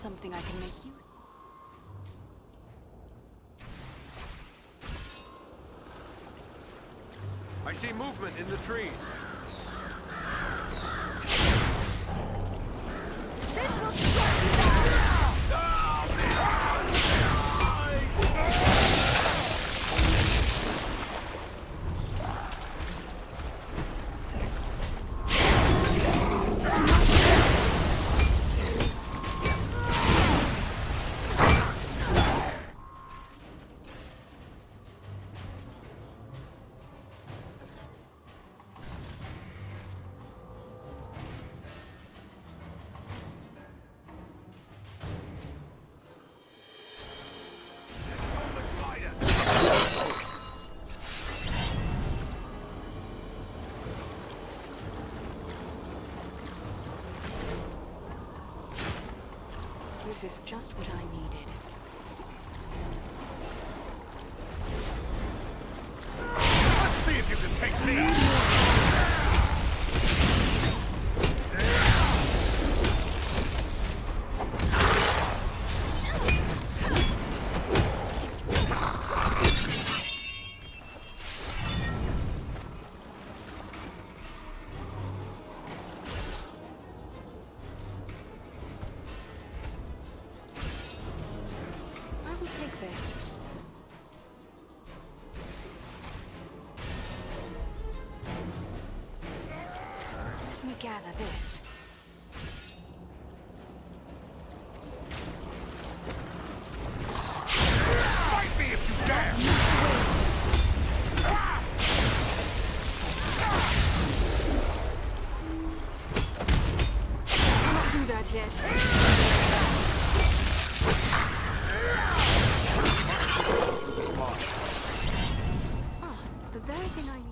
something I can make use. I see movement in the trees. This will strike you down! This is just what I needed. Let's see if you can take me! Gather this. Fight me if you dare! Cannot do that yet. Ah, the very thing I need.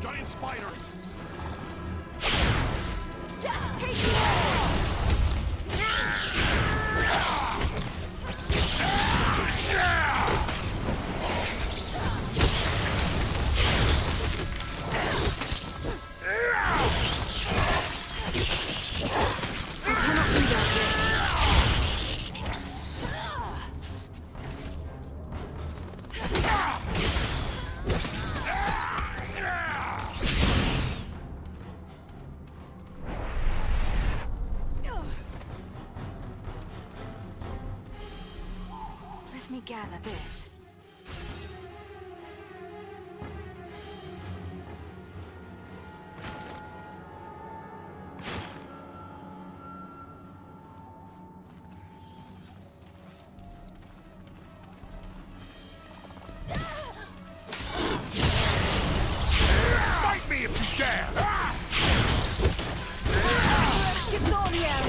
Giant spider! Just take it all! I cannot do that yet. Let me gather this. Fight me if you dare! It's on here!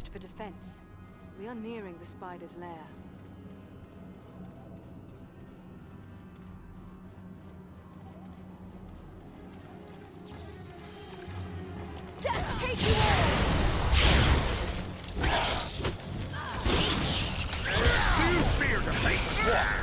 arranged for defense. We are nearing the spider's lair. Just take you all! Do you fear to face water?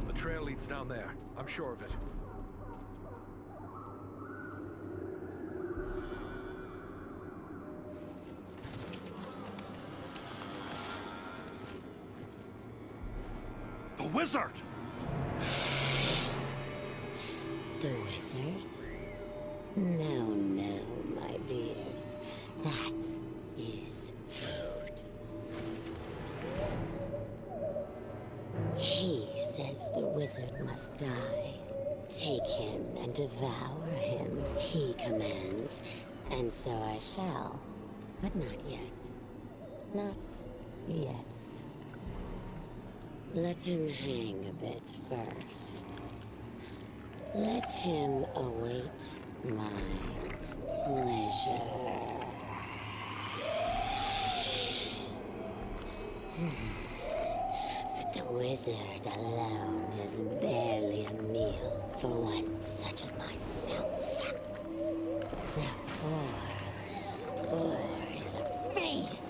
The trail leads down there. I'm sure of it. The wizard! The wizard? No, no, my dears. That is food. He says the wizard must die. Take him and devour him, he commands. And so I shall. But not yet. Not yet. Let him hang a bit first. Let him await my pleasure. But the wizard alone is barely a meal for one such as myself. Now four is a feast.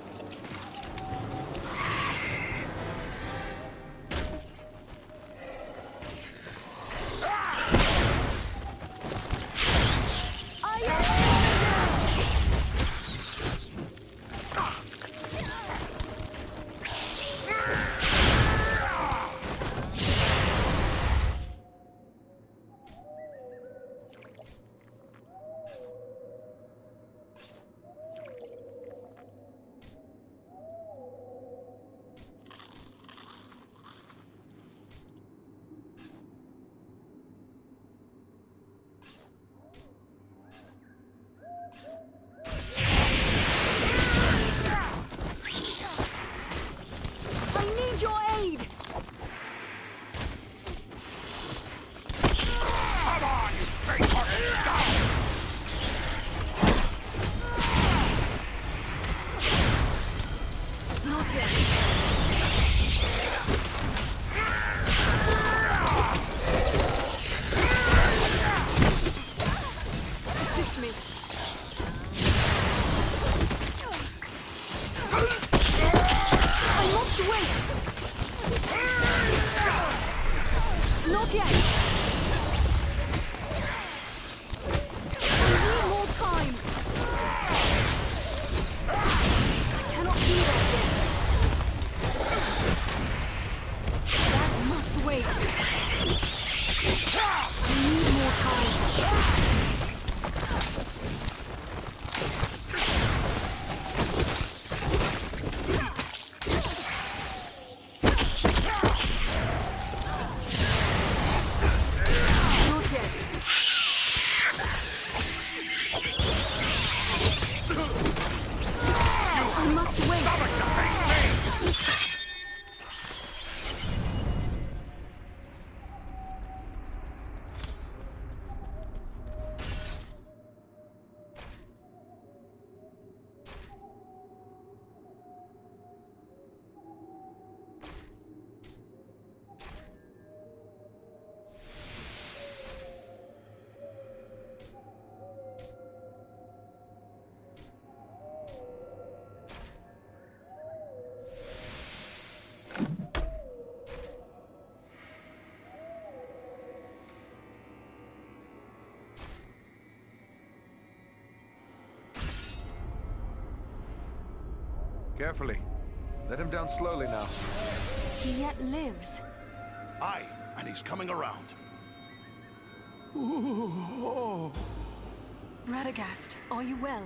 Not yet. Assist me. I must wait. Not yet. I need more time. I cannot do that yet. That must wait. I need more time. Not yet. I must wait. Carefully. Let him down slowly now. He yet lives. Aye, and he's coming around. Radagast, are you well?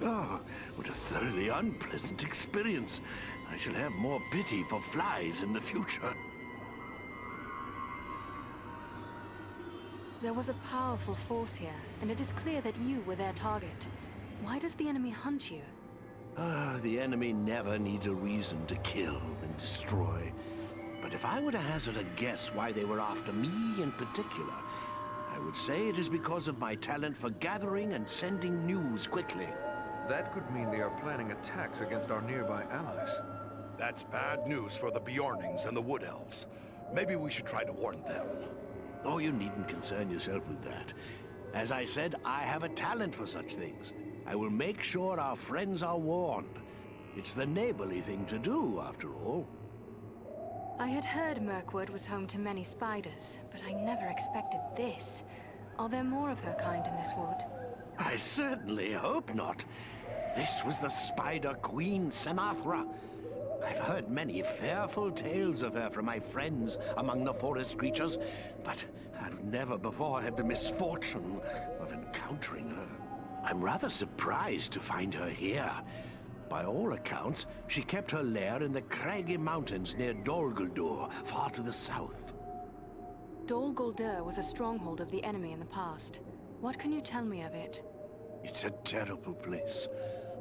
Oh, what a thoroughly unpleasant experience. I shall have more pity for flies in the future. There was a powerful force here, and it is clear that you were their target. Why does the enemy hunt you? The enemy never needs a reason to kill and destroy. But if I were to hazard a guess why they were after me in particular, I would say it is because of my talent for gathering and sending news quickly. That could mean they are planning attacks against our nearby allies. That's bad news for the Bjornings and the Wood Elves. Maybe we should try to warn them. Oh, you needn't concern yourself with that. As I said, I have a talent for such things. I will make sure our friends are warned. It's the neighborly thing to do, after all. I had heard Mirkwood was home to many spiders, but I never expected this. Are there more of her kind in this wood? I certainly hope not. This was the Spider Queen, Senathra. I've heard many fearful tales of her from my friends among the forest creatures, but I've never before had the misfortune of encountering her. I'm rather surprised to find her here. By all accounts, she kept her lair in the craggy mountains near Dol Guldur, far to the south. Dol Guldur was a stronghold of the enemy in the past. What can you tell me of it? It's a terrible place.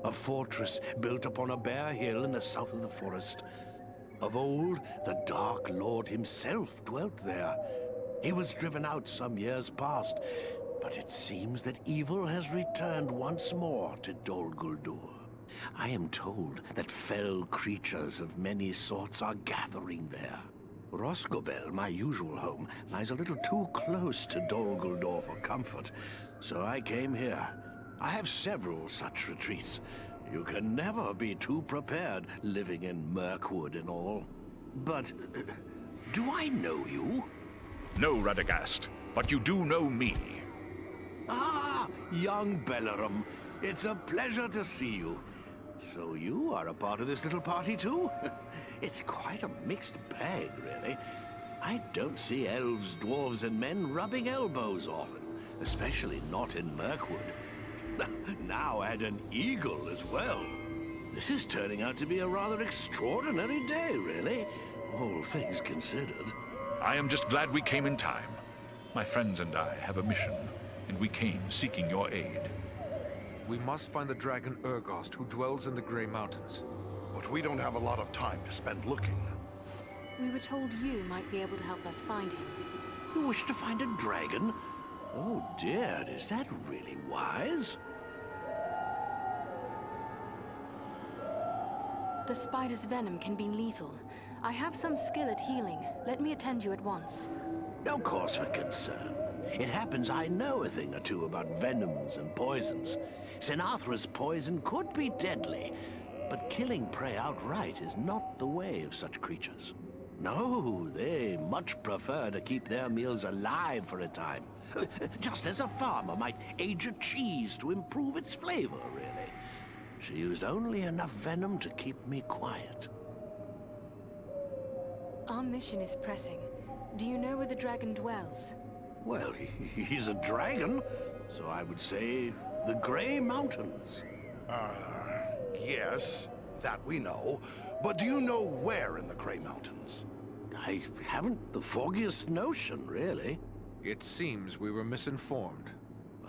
A fortress built upon a bare hill in the south of the forest. Of old, the Dark Lord himself dwelt there. He was driven out some years past, but it seems that evil has returned once more to Dol Guldur. I am told that fell creatures of many sorts are gathering there. Rosgobel, my usual home, lies a little too close to Dol Guldur for comfort, so I came here. I have several such retreats. You can never be too prepared, living in Mirkwood and all. But, do I know you? No, Radagast, but you do know me. Ah, young Bellerum. It's a pleasure to see you. So you are a part of this little party too? It's quite a mixed bag, really. I don't see elves, dwarves, and men rubbing elbows often, especially not in Mirkwood. Now add an eagle as well. This is turning out to be a rather extraordinary day, really, all things considered. I am just glad we came in time. My friends and I have a mission, and we came seeking your aid. We must find the dragon Urgost who dwells in the Grey Mountains. But we don't have a lot of time to spend looking. We were told you might be able to help us find him. You wish to find a dragon? Oh dear, is that really wise? the spider's venom can be lethal. I have some skill at healing. Let me attend you at once. No cause for concern. It happens I know a thing or two about venoms and poisons. Sinathrah's poison could be deadly, but killing prey outright is not the way of such creatures. No, they much prefer to keep their meals alive for a time. Just as a farmer might age a cheese to improve its flavor, really. She used only enough venom to keep me quiet. Our mission is pressing. Do you know where the dragon dwells? Well, he's a dragon, so I would say the Grey Mountains. Yes, that we know. But do you know where in the Grey Mountains? I haven't the foggiest notion, really. It seems we were misinformed.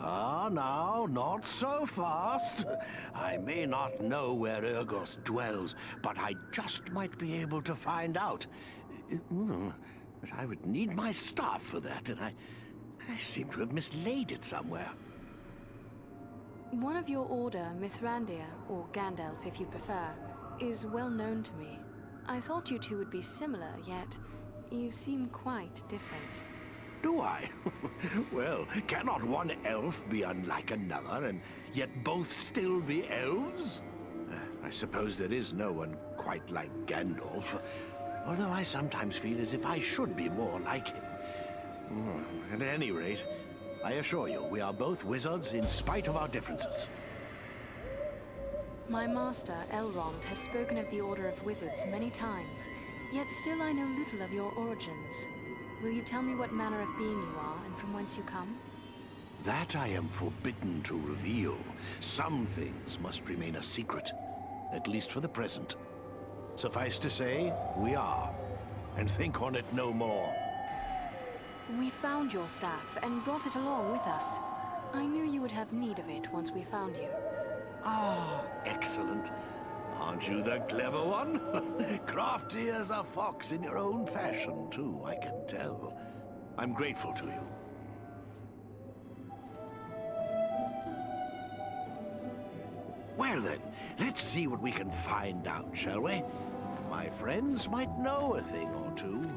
Ah, now, not so fast. I may not know where Urgos dwells, but I just might be able to find out. But I would need my staff for that, and I seem to have mislaid it somewhere. One of your order, Mithrandir, or Gandalf if you prefer, is well known to me. I thought you two would be similar, yet you seem quite different. Do I? Well, cannot one elf be unlike another, and yet both still be elves? I suppose there is no one quite like Gandalf, although I sometimes feel as if I should be more like him. At any rate, I assure you, we are both wizards in spite of our differences. My master, Elrond, has spoken of the Order of Wizards many times, yet still I know little of your origins. Will you tell me what manner of being you are and from whence you come? That I am forbidden to reveal. Some things must remain a secret, at least for the present. Suffice to say, we are, and think on it no more. We found your staff and brought it along with us. I knew you would have need of it once we found you. Ah, excellent. Aren't you the clever one? Crafty as a fox in your own fashion, too, I can tell. I'm grateful to you. Well then, let's see what we can find out, shall we? My friends might know a thing or two.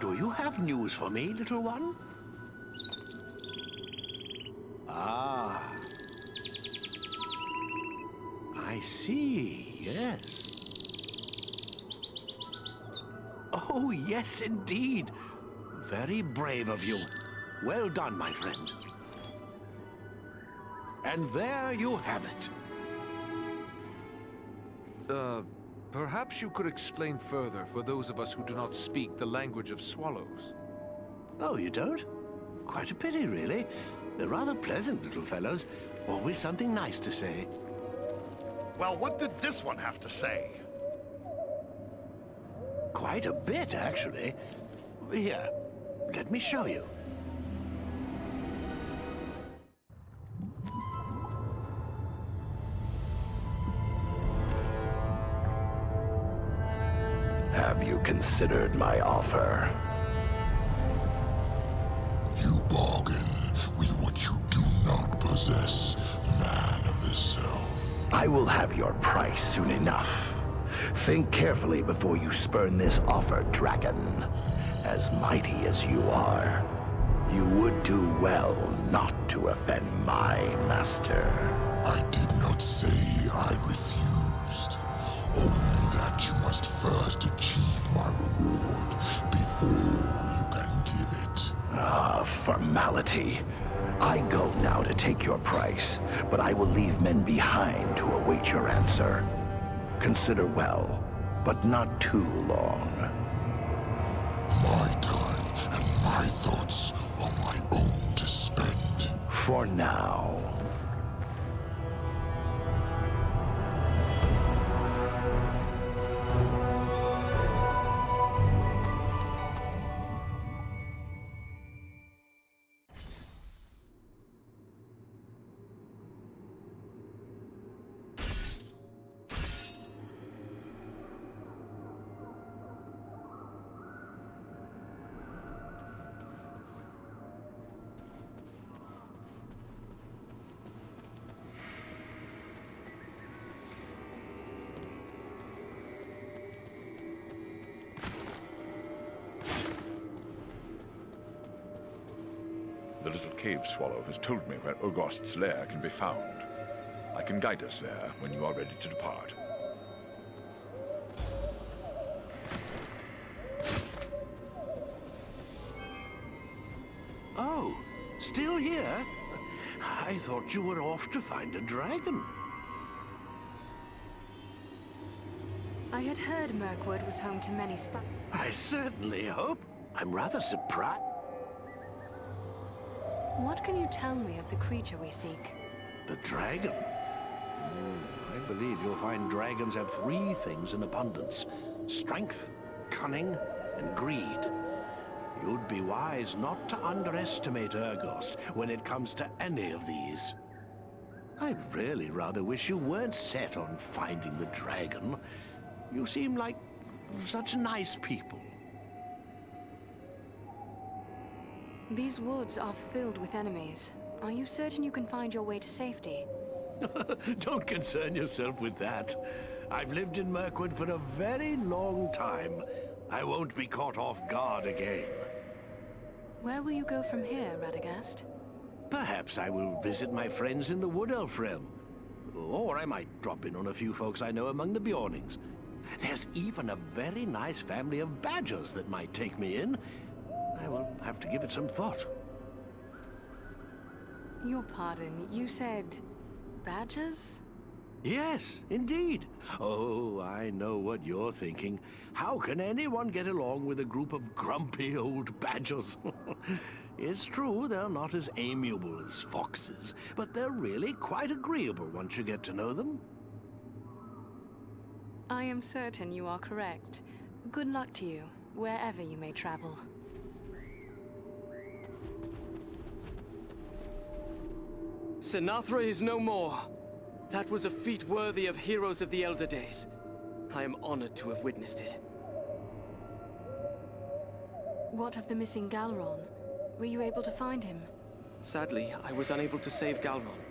Do you have news for me, little one? Ah. I see, yes. Oh, yes, indeed. Very brave of you. Well done, my friend. And there you have it. Perhaps you could explain further for those of us who do not speak the language of swallows. Oh, you don't? Quite a pity, really. They're rather pleasant little fellows. Always something nice to say. Well, what did this one have to say? Quite a bit, actually. Here, let me show you. Have you considered my offer? You bargain with what you do not possess, man of the South. I will have your price soon enough. Think carefully before you spurn this offer, dragon. As mighty as you are, you would do well not to offend my master. I did not say I refused. Only that you must first achieve my reward before you can give it. Ah, formality. I go now to take your price, but I will leave men behind to await your answer. Consider well, but not too long. My time and my thoughts are my own to spend. For now. cave swallow has told me where Urgost's lair can be found. I can guide us there when you are ready to depart. Oh, still here? I thought you were off to find a dragon. I had heard Mirkwood was home to many I certainly hope. I'm rather surprised. What can you tell me of the creature we seek? The dragon? I believe you'll find dragons have three things in abundance: strength, cunning, and greed. You'd be wise not to underestimate Urgost when it comes to any of these. I'd really rather wish you weren't set on finding the dragon. You seem like such nice people. These woods are filled with enemies. Are you certain you can find your way to safety? Don't concern yourself with that. I've lived in Mirkwood for a very long time. I won't be caught off guard again. Where will you go from here, Radagast? Perhaps I will visit my friends in the Wood Elf realm. Or I might drop in on a few folks I know among the Bjornings. There's even a very nice family of badgers that might take me in. I will have to give it some thought. Your pardon, you said badgers? Yes, indeed. Oh, I know what you're thinking. How can anyone get along with a group of grumpy old badgers? It's true, they're not as amiable as foxes, but they're really quite agreeable once you get to know them. I am certain you are correct. Good luck to you, wherever you may travel. Sinatra is no more. That was a feat worthy of heroes of the elder days. I am honored to have witnessed it. What of the missing Galron? Were you able to find him? Sadly, I was unable to save Galron.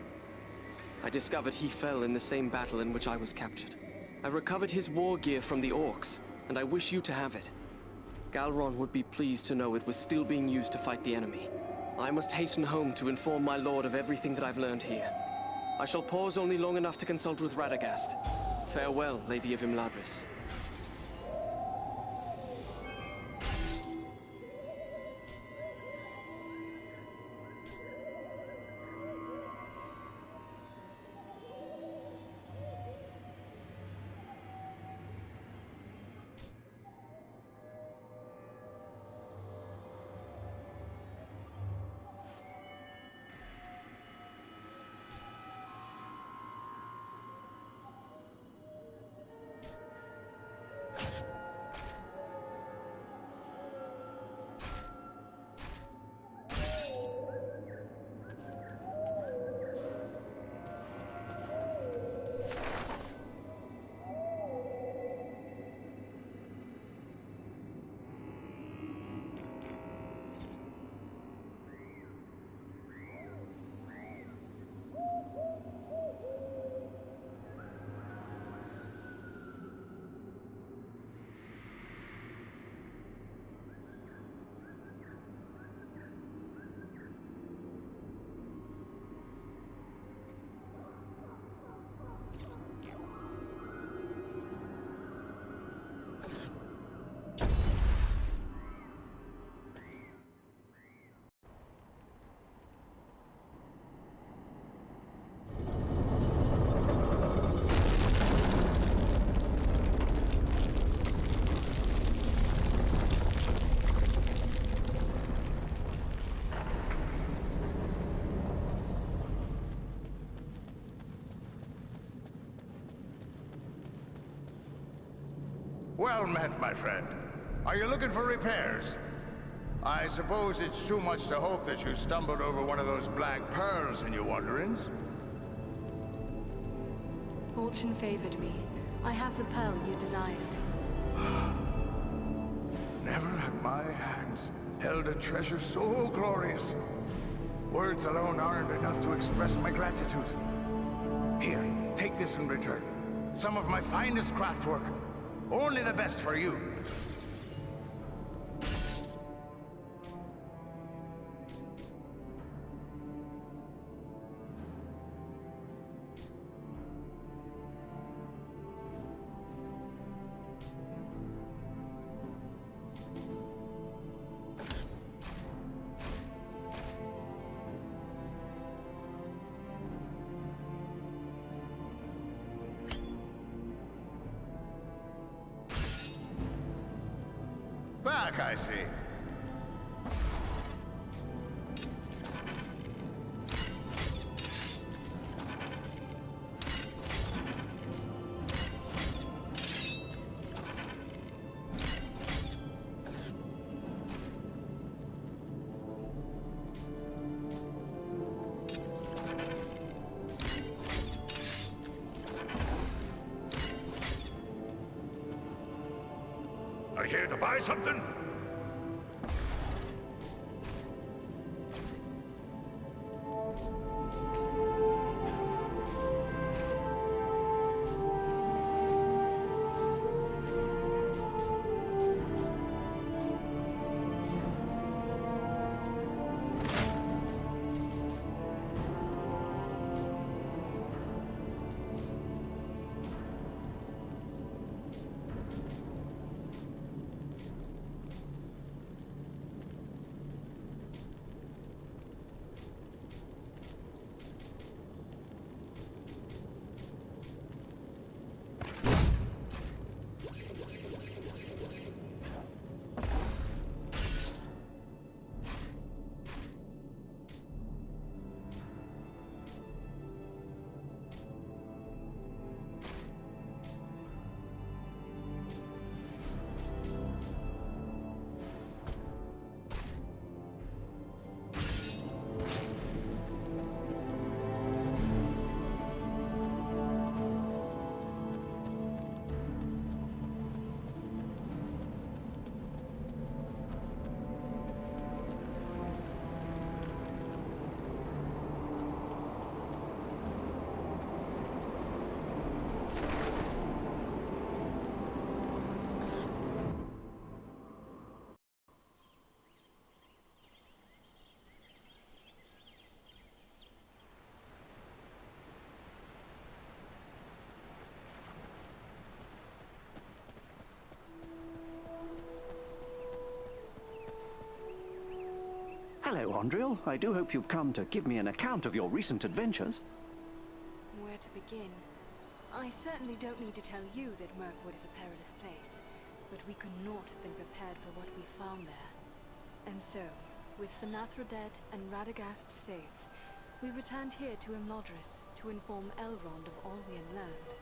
I discovered he fell in the same battle in which I was captured. I recovered his war gear from the orcs, and I wish you to have it. Galron would be pleased to know it was still being used to fight the enemy. I must hasten home to inform my lord of everything that I've learned here. I shall pause only long enough to consult with Radagast. Farewell, Lady of Imladris. Well met, my friend. Are you looking for repairs? I suppose it's too much to hope that you stumbled over one of those black pearls in your wanderings. Fortune favored me. I have the pearl you desired. Never have my hands held a treasure so glorious. Words alone aren't enough to express my gratitude. Here, take this in return. Some of my finest craftwork. Only the best for you. back, I see. Are you here to buy something? Hello, Andriel. I do hope you've come to give me an account of your recent adventures. Where to begin? I certainly don't need to tell you that Mirkwood is a perilous place, but we could not have been prepared for what we found there. And so, with Sanathra dead and Radagast safe, we returned here to Imlodris to inform Elrond of all we had learned.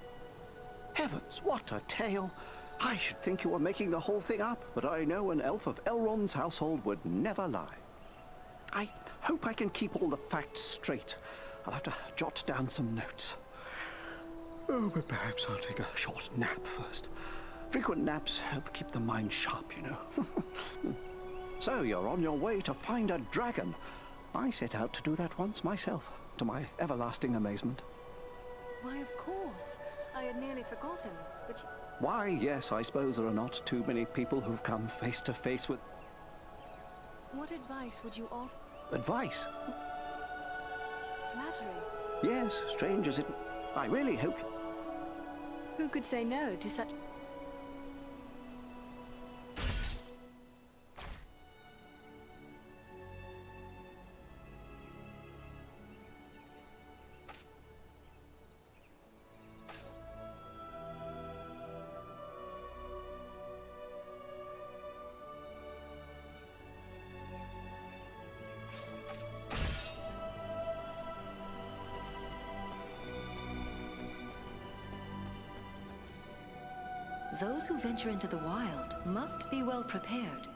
Heavens, what a tale! I should think you were making the whole thing up, but I know an elf of Elrond's household would never lie. I hope I can keep all the facts straight. I'll have to jot down some notes. Oh, but perhaps I'll take a short nap first. Frequent naps help keep the mind sharp, you know. So you're on your way to find a dragon. I set out to do that once myself, to my everlasting amazement. Why, of course. I had nearly forgotten, but Why, yes, I suppose there are not too many people who've come face to face with... What advice would you offer? Advice? Flattery. Yes, strange as it... I really hope... Who could say no to such... Those who venture into the wild must be well prepared.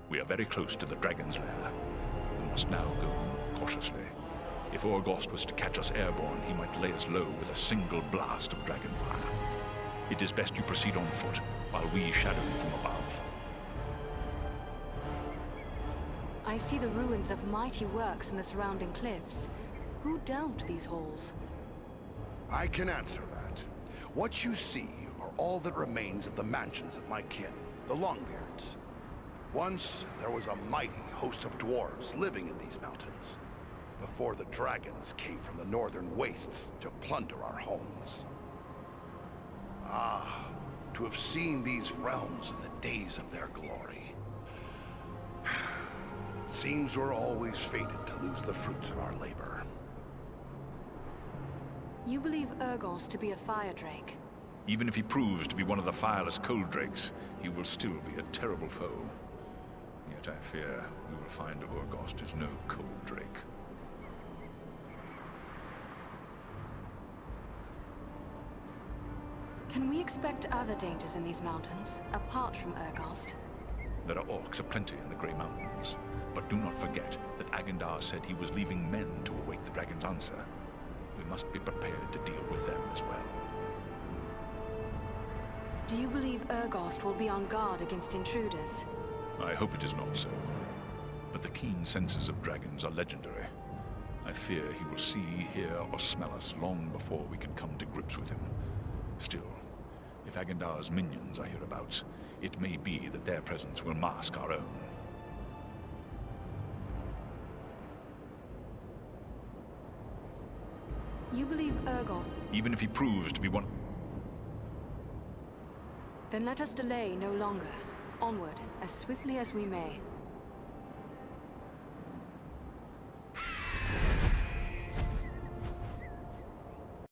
We are very close to the dragon's lair. We must now go cautiously. If Orgost was to catch us airborne, he might lay us low with a single blast of dragonfire. It is best you proceed on foot, while we shadow you from above. I see the ruins of mighty works in the surrounding cliffs. Who delved these holes? I can answer that. What you see are all that remains of the mansions of my kin, the Longbeards. Once, there was a mighty host of dwarves living in these mountains, before the dragons came from the northern wastes to plunder our homes. Ah, to have seen these realms in the days of their glory. Seems we're always fated to lose the fruits of our labor. You believe Urgos to be a fire drake? Even if he proves to be one of the fireless cold drakes, he will still be a terrible foe. Yet I fear we will find Urgost is no cold drake. Can we expect other dangers in these mountains, apart from Urgost? There are orcs aplenty in the Grey Mountains, but do not forget that Agandar said he was leaving men to await the dragon's answer. We must be prepared to deal with them as well. Do you believe Urgost will be on guard against intruders? I hope it is not so. But the keen senses of dragons are legendary. I fear he will see, hear, or smell us long before we can come to grips with him. Still, if Agandar's minions are hereabouts, it may be that their presence will mask our own. You believe Urgot? Even if he proves to be one... Then let us delay no longer. Onward, as swiftly as we may.